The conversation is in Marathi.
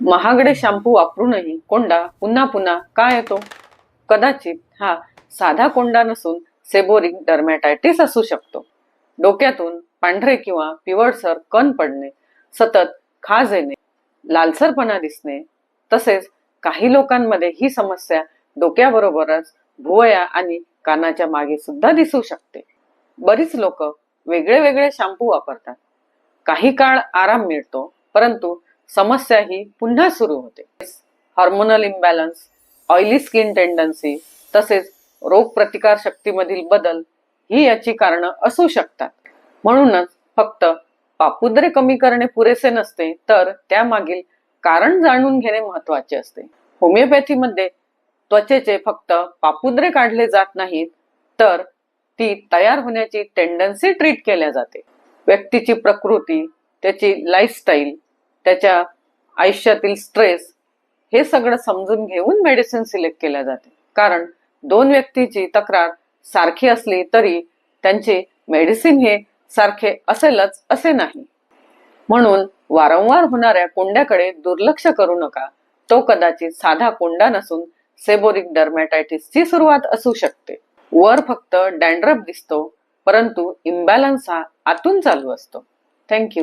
महागडे शॅम्पू वापरूनही कोंडा पुन्हा पुन्हा का येतो? कदाचित हा साधा कोंडा नसून सेबोरिक डर्मॅटायटिस असू शकतो. डोक्यातून पांढरे किंवा पिवळसर कण पडणे, सतत खाज येणे, लालसरपणा दिसणे, तसेच काही लोकांमध्ये ही समस्या डोक्याबरोबरच भुवया आणि कानाच्या मागे सुद्धा दिसू शकते. बरीच लोक वेगळे वेगळे शॅम्पू वापरतात. काही काळ आराम मिळतो, परंतु समस्या ही पुन्हा सुरू होते. Hormonal imbalance, oily skin tendency, तसेच रोगप्रतिकार शक्तीमधील बदल ही याची कारणं असू शकतात. म्हणूनच फक्त पापुद्रे कमी करणे पुरेसे नसते, तर त्यामागील कारण जाणून घेणे महत्त्वाचे असते. होमिओपॅथीमध्ये त्वचेचे फक्त पापुद्रे काढले जात नाहीत, तर ती तयार होण्याची टेंडन्सी ट्रीट केल्या जाते. व्यक्तीची प्रकृती, त्याची लाईफस्टाईल, त्याच्या आयुष्यातील स्ट्रेस हे सगळं समजून घेऊन मेडिसिन सिलेक्ट केल्या जाते. कारण दोन व्यक्तीची तक्रार सारखी असली तरी त्यांचे मेडिसिन हे सारखे असेलच असे नाही. म्हणून वारंवार होणाऱ्या कोंड्याकडे दुर्लक्ष करू नका. तो कदाचित साधा कोंडा नसून सेबोरिक डर्मॅटायटिसची सुरुवात असू शकते. वर फक्त डॅन्ड्रफ दिसतो, परंतु इम्बॅलन्स हा आतून चालू असतो. थँक्यू.